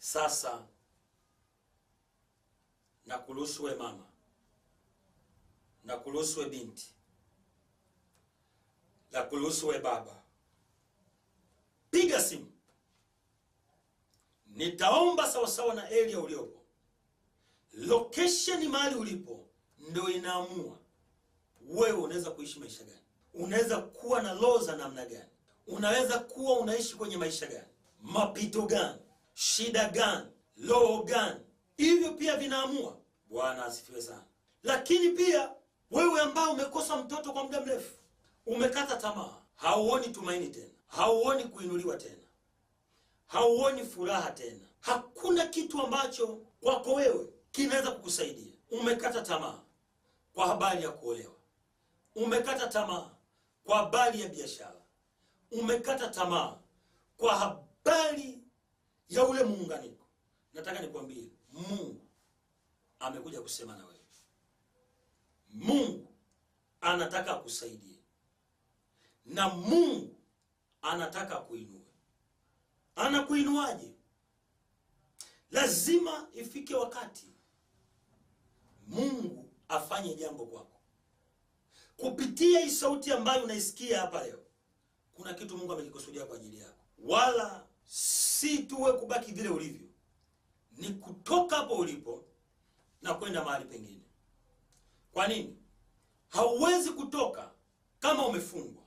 Sasa nakuruhusu we mama, nakuruhusu we binti, nakuruhusu we baba, piga simu. Nitaomba sawasawa na area uliopo. Location mahali ulipo ndio inaamua wewe unaweza kuishi maisha gani, unaweza kuwa na roho za namna gani, unaweza kuwa unaishi kwenye maisha gani, mapito gani, shida gani, roho gani. Hivyo pia vinaamua. Bwana asifiwe sana. Lakini pia wewe ambao umekosa mtoto kwa muda mrefu, umekata tamaa, hauoni tumaini tena, hauoni kuinuliwa tena, hauoni furaha tena, hakuna kitu ambacho kwako wewe kinaweza kukusaidia. Umekata tamaa kwa habari ya kuolewa, umekata tamaa kwa habari ya biashara, umekata tamaa kwa habari ya ule muunganiko. Nataka nikwambie, Mungu amekuja kusema na wewe. Mungu anataka akusaidie, na Mungu anataka akuinue. Anakuinuaje? Lazima ifike wakati Mungu afanye jambo kwako. Kupitia hii sauti ambayo unaisikia hapa leo, kuna kitu Mungu amekikusudia kwa ajili yako. Wala si tuwe kubaki vile ulivyo, ni kutoka hapo ulipo na kwenda mahali pengine. Kwa nini? Hauwezi kutoka kama umefungwa,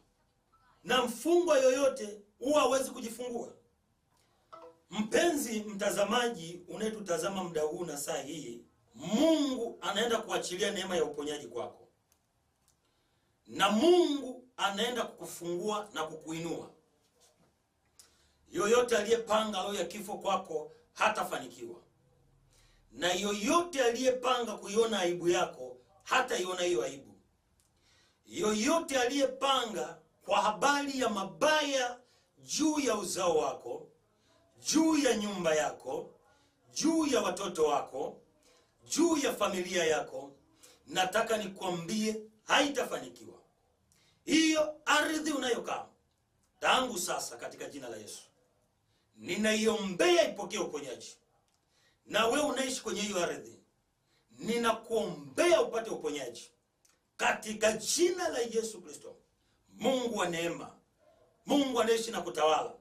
na mfungwa yoyote huwa hawezi kujifungua. Mpenzi mtazamaji unayetutazama muda huu na saa hii, Mungu anaenda kuachilia neema ya uponyaji kwako, na Mungu anaenda kukufungua na kukuinua. Yoyote aliyepanga roho ya kifo kwako hatafanikiwa, na yoyote aliyepanga kuiona aibu yako hataiona hiyo aibu. Yoyote aliyepanga kwa habari ya mabaya juu ya uzao wako, juu ya nyumba yako, juu ya watoto wako, juu ya familia yako, nataka nikwambie haitafanikiwa. Hiyo ardhi unayokaa tangu sasa, katika jina la Yesu ninaiombea ipokee uponyaji. Na wewe unaishi kwenye hiyo ardhi, ninakuombea upate uponyaji katika jina la Yesu Kristo. Mungu wa neema, Mungu anaishi na kutawala,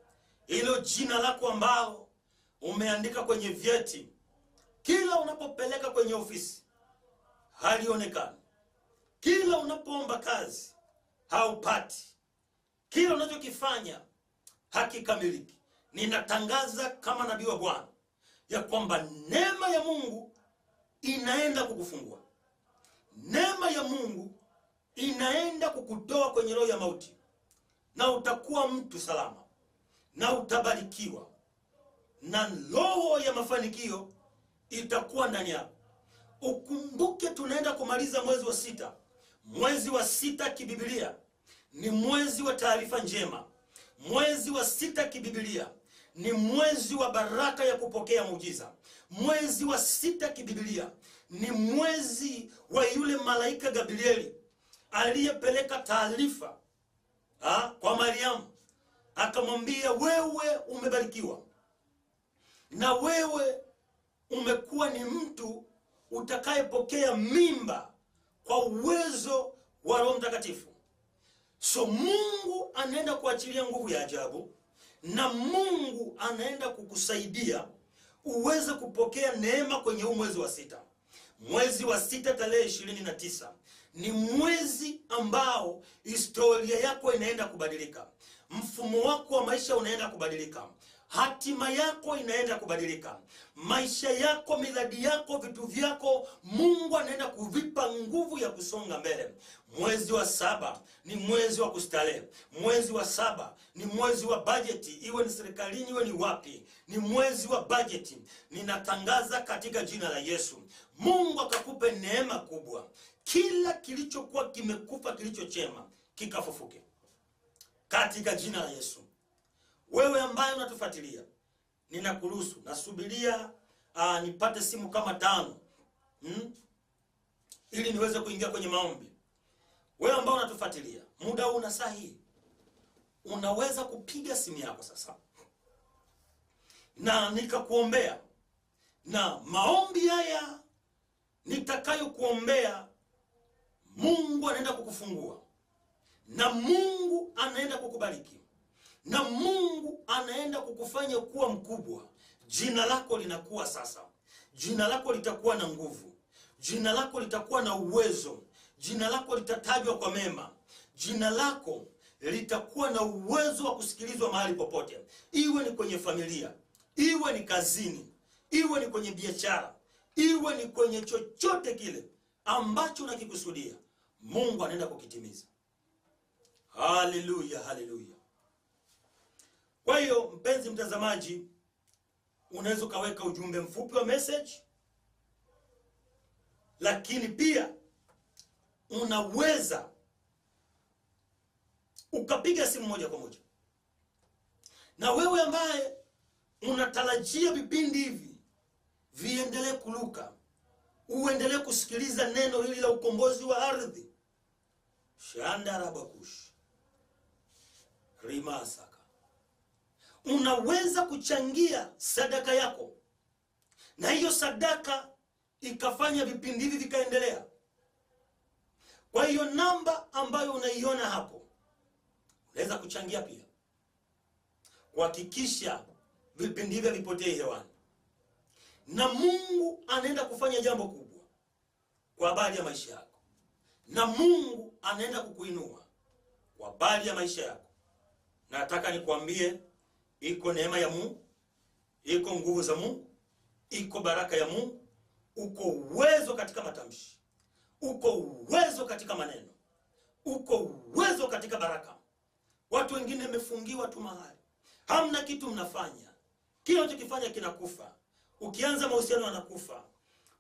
hilo jina lako ambalo umeandika kwenye vyeti, kila unapopeleka kwenye ofisi halionekani, kila unapoomba kazi haupati, kila unachokifanya hakikamiliki. Ninatangaza kama nabii wa Bwana ya kwamba neema ya Mungu inaenda kukufungua. Neema ya Mungu inaenda kukutoa kwenye roho ya mauti, na utakuwa mtu salama, na utabarikiwa, na roho ya mafanikio itakuwa ndani yako. Ukumbuke tunaenda kumaliza mwezi wa sita. Mwezi wa sita kibiblia ni mwezi wa taarifa njema. Mwezi wa sita kibiblia ni mwezi wa baraka ya kupokea muujiza. Mwezi wa sita kibiblia ni mwezi wa yule malaika Gabrieli aliyepeleka taarifa kwa Mariamu, akamwambia wewe umebarikiwa, na wewe umekuwa ni mtu utakayepokea mimba kwa uwezo wa Roho Mtakatifu. So Mungu anaenda kuachilia nguvu ya ajabu, na Mungu anaenda kukusaidia uweze kupokea neema kwenye huu mwezi wa sita. Mwezi wa sita tarehe 29 ni mwezi ambao historia yako inaenda kubadilika. Mfumo wako wa maisha unaenda kubadilika. Hatima yako inaenda kubadilika. Maisha yako, miradi yako, vitu vyako, Mungu anaenda kuvipa nguvu ya kusonga mbele. Mwezi wa saba ni mwezi wa kustarehe. Mwezi wa saba ni mwezi wa bajeti, iwe ni serikalini iwe ni wapi, ni mwezi wa bajeti. Ninatangaza katika jina la Yesu, Mungu akakupe neema kubwa. Kila kilichokuwa kimekufa kilicho chema kikafufuke katika jina la Yesu. Wewe ambaye unatufuatilia, ninakuruhusu, nasubiria nipate simu kama 5 ili niweze kuingia kwenye maombi. Wewe ambaye unatufuatilia muda huu na saa hii, unaweza kupiga simu yako sasa na nikakuombea, na maombi haya nitakayokuombea Mungu anaenda kukufungua, na Mungu anaenda kukubariki, na Mungu anaenda kukufanya kuwa mkubwa. Jina lako linakuwa sasa. Jina lako litakuwa na nguvu. Jina lako litakuwa na uwezo. Jina lako litatajwa kwa mema. Jina lako litakuwa na uwezo wa kusikilizwa mahali popote. Iwe ni kwenye familia, iwe ni kazini, iwe ni kwenye biashara, iwe ni kwenye chochote kile ambacho unakikusudia, Mungu anaenda kukitimiza. Haleluya, haleluya. Kwa hiyo mpenzi mtazamaji, unaweza kaweka ujumbe mfupi wa message, lakini pia unaweza ukapiga simu moja kwa moja. Na wewe ambaye unatarajia vipindi hivi viendelee kuluka, uendelee kusikiliza neno hili la ukombozi wa ardhi, Shandarabakush Rimasaka, unaweza kuchangia sadaka yako, na hiyo sadaka ikafanya vipindi hivi vikaendelea. Kwa hiyo namba ambayo unaiona hapo, unaweza kuchangia pia kuhakikisha vipindi hivi vipotee hewani. Na Mungu anaenda kufanya jambo kubwa kwa habari ya maisha yako, na Mungu anaenda kukuinua kwa habari ya maisha yako. Nataka nikwambie, iko neema ya Mungu, iko nguvu za Mungu, iko baraka ya Mungu, uko uwezo katika matamshi, uko uwezo katika maneno, uko uwezo katika baraka. Watu wengine wamefungiwa tu mahali, hamna kitu mnafanya, kile unachokifanya kinakufa. Ukianza mahusiano yanakufa,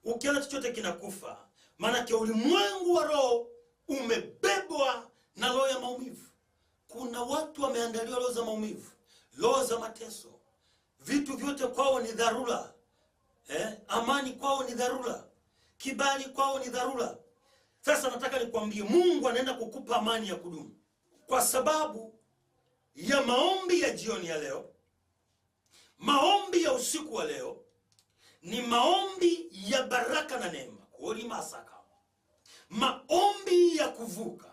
ukianza chochote kinakufa. Maana ulimwengu wa roho umebebwa na roho ya maumivu. Kuna watu wameandaliwa roho za maumivu, roho za mateso. Vitu vyote kwao ni dharura. Amani kwao ni dharura, kibali kwao ni dharura. Sasa nataka nikwambie, Mungu anaenda kukupa amani ya kudumu kwa sababu ya maombi ya jioni ya leo. Maombi ya usiku wa leo ni maombi ya baraka na neema. Kuri masaka. Maombi ya kuvuka,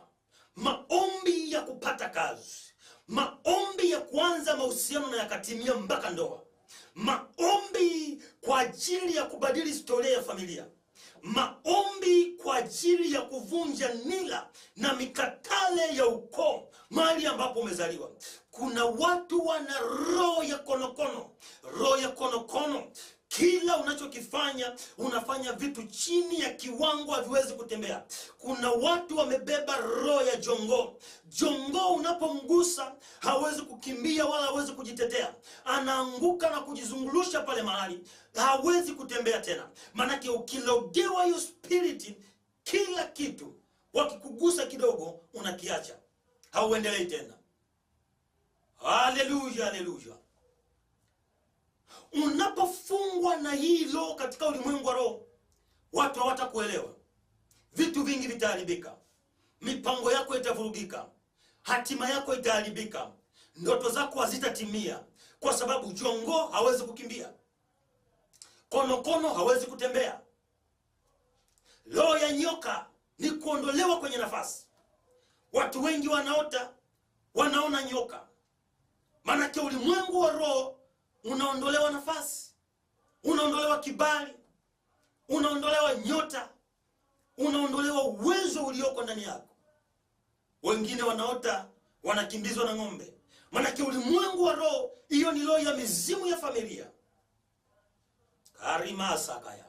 maombi ya kupata kazi, maombi ya kuanza mahusiano na yakatimia mpaka ndoa, maombi kwa ajili ya kubadili historia ya familia, maombi kwa ajili ya kuvunja nila na mikatale ya ukoo mahali ambapo umezaliwa. Kuna watu wana roho ya konokono, roho ya konokono. Kila unachokifanya unafanya vitu chini ya kiwango, haviwezi kutembea. Kuna watu wamebeba roho ya jongo. Jongo unapomgusa hawezi kukimbia wala hawezi kujitetea, anaanguka na kujizungulusha pale mahali, hawezi kutembea tena. Manake ukilogewa hiyo spirit, kila kitu wakikugusa kidogo unakiacha, hauendelei tena. Haleluya, haleluya. Unapofungwa na hii roho katika ulimwengu wa roho, watu hawatakuelewa. Vitu vingi vitaharibika, mipango yako itavurugika, hatima yako itaharibika, ndoto zako hazitatimia, kwa sababu jongo hawezi kukimbia, konokono hawezi kutembea. Roho ya nyoka ni kuondolewa kwenye nafasi. Watu wengi wanaona nyoka, maana ulimwengu wa roho unaondolewa nafasi, unaondolewa kibali, unaondolewa nyota, unaondolewa uwezo ulioko ndani yako. Wengine wanakimbizwa na ng'ombe, maana ulimwengu wa roho, hiyo ni roho ya mizimu ya familia. Karima sakaya.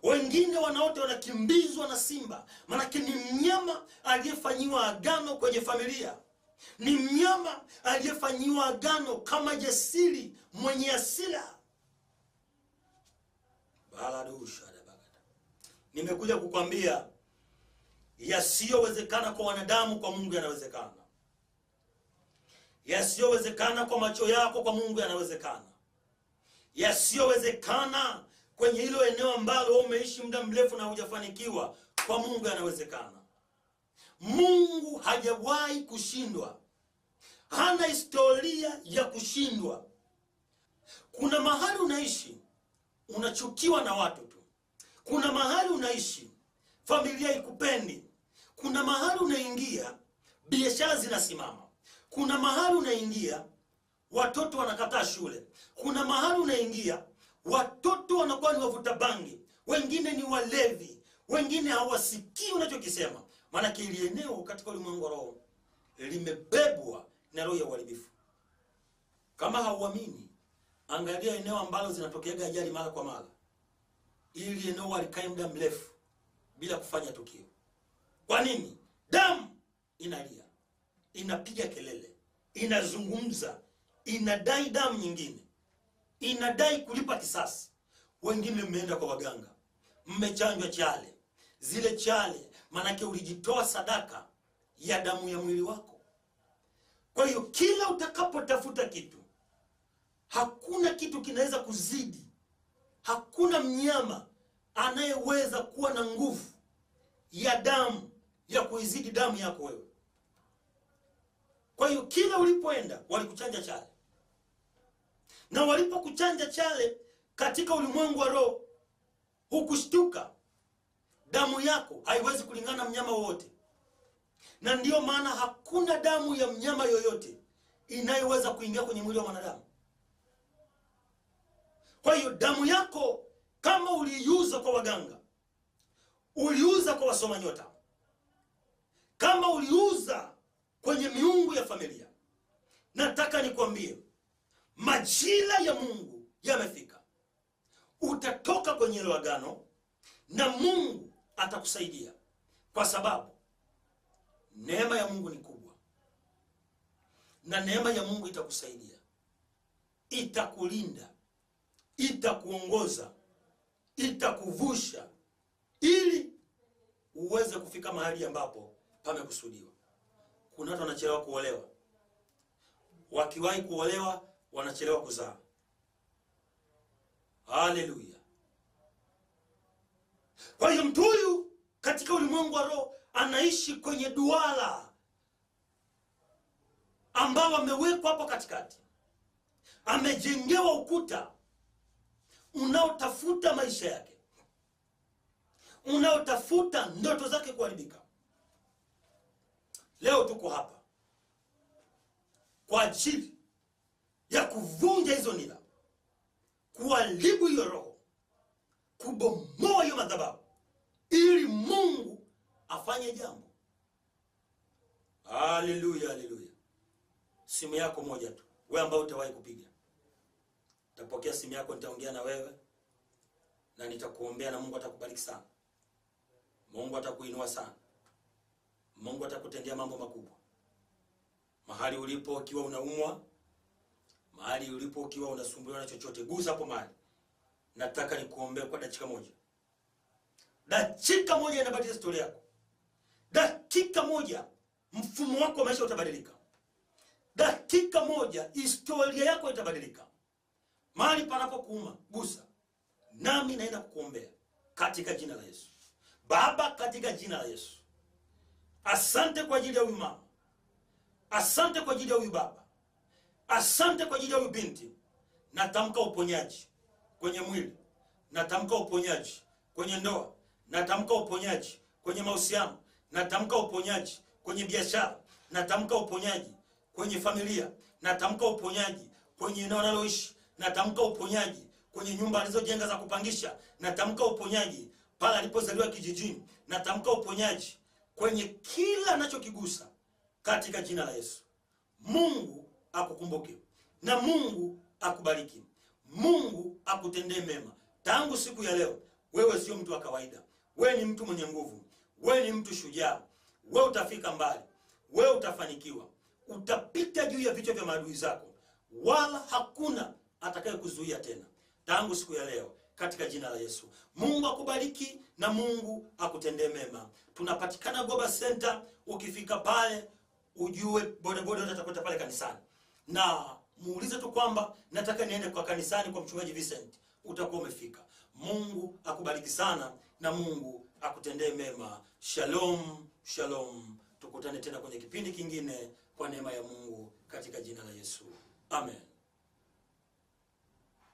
Wengine wanakimbizwa na simba, maana ni mnyama aliyefanyiwa agano kwenye familia. Ni mnyama aliyefanyiwa agano kama jasiri, mwenye hasira. Baladusha da bagada. Nimekuja kukwambia, yasiyowezekana kwa wanadamu kwa Mungu yanawezekana. Yasiyowezekana kwa macho yako kwa Mungu yanawezekana. Yasiyowezekana kwenye hilo eneo ambalo umeishi muda mrefu na hujafanikiwa, kwa Mungu yanawezekana. Mungu hajawahi kushindwa. Hana historia ya kushindwa. Kuna mahali unaishi unachukiwa na watu tu. Kuna mahali unaishi familia ikupendi. Kuna mahali unaingia biashara zinasimama. Kuna mahali unaingia watoto wanakataa shule. Kuna mahali unaingia watoto wanakuwa ni wavuta bangi, wengine ni walevi, wengine hawasikii unachokisema. Maana kile eneo katika ulimwengu wa roho limebebwa na roho ya uharibifu. Kama hauamini, angalia eneo ambalo zinatokea ajali mara kwa mara. Ili eneo walikae muda mrefu bila kufanya tukio. Kwa nini? Damu inalia, inapiga kelele, inazungumza, inadai damu nyingine, inadai kulipa kisasi. Wengine mmeenda kwa waganga, mmechanjwa chale. Zile chale manake ulijitoa sadaka ya damu ya mwili wako. Kwa hiyo kila utakapotafuta kitu, hakuna kitu kinaweza kuzidi. Hakuna mnyama anayeweza kuwa na nguvu ya damu ya kuizidi damu yako wewe. Kwa hiyo kila ulipoenda walikuchanja chale. Na walipokuchanja chale katika ulimwengu wa roho, hukushtuka. Damu yako haiwezi kulingana mnyama wowote. Na ndiyo maana hakuna damu ya mnyama yoyote inayoweza kuingia kwenye mwili wa mwanadamu. Kwa hiyo damu yako kama uliuza kwa waganga, uliuza kwa wasoma nyota, kama uliuza kwenye miungu ya familia, nataka nikwambie majira ya Mungu yamefika. Utatoka kwenye hilo agano na Mungu atakusaidia, kwa sababu neema ya Mungu ni kubwa. Na neema ya Mungu itakusaidia, itakulinda, itakuongoza, itakuvusha ili uweze kufika mahali ambapo pamekusudiwa. Kuna watu wanachelewa kuolewa. Wakiwahi kuolewa wanachelewa kuzaa. Haleluya. Kwa hiyo mtu huyu katika ulimwengu wa roho anaishi kwenye duara ambao amewekwa hapo katikati. Amejengewa ukuta unaotafuta maisha yake, unaotafuta ndoto zake kuharibika. Leo tuko hapa kwa ajili ya kuvunja hizo nira, kuharibu hiyo roho, kubomoa hiyo madhabahu, ili Mungu afanye jambo. Haleluya, haleluya. Simu yako moja tu, wewe ambao utawahi kupiga, utapokea simu yako, nitaongea na wewe na nitakuombea, na Mungu atakubariki sana. Mungu atakuinua sana. Mungu atakutendea mambo makubwa. Mahali ulipo ukiwa unaumwa, mahali ulipo ukiwa unasumbuliwa na chochote, gusa hapo mahali. Nataka nikuombee kwa dakika moja. Dakika moja inabadilisha historia yako. Dakika moja mfumo wako wa maisha utabadilika. Dakika moja historia yako itabadilika. Mahali panapokuuma, gusa. Nami naenda kukuombea katika jina la Yesu. Baba, katika jina la Yesu, asante kwa ajili ya huyu mama. Asante kwa ajili ya huyu baba. Asante kwa ajili ya huyu binti. Natamka uponyaji kwenye mwili. Natamka uponyaji kwenye ndoa. Natamka uponyaji kwenye mahusiano. Natamka uponyaji kwenye biashara. Natamka uponyaji kwenye familia. Natamka uponyaji kwenye eneo analoishi. Natamka uponyaji kwenye nyumba alizojenga za kupangisha. Natamka uponyaji pale alipozaliwa kijijini. Natamka uponyaji kwenye kila anachokigusa katika jina la Yesu. Mungu akukumbuke na Mungu akubariki. Mungu akutendee mema. Tangu siku ya leo, wewe sio mtu wa kawaida. Wewe ni mtu mwenye nguvu. Wewe ni mtu shujaa. Wewe utafika mbali. Wewe utafanikiwa. Utapita juu ya vichwa vya maadui zako, wala hakuna atakaye kuzuia tena. Tangu siku ya leo, katika jina la Yesu. Mungu akubariki na Mungu akutendee mema. Tunapatikana Goba Center. Ukifika pale ujue bodaboda utakuta pale kanisani. Na muulize tu kwamba nataka niende kwa kanisani kwa mchungaji Vincent. Utakuwa umefika. Mungu akubariki sana na Mungu akutendee mema. Shalom, shalom. Tukutane tena kwenye kipindi kingine kwa neema ya Mungu katika jina la Yesu. Amen.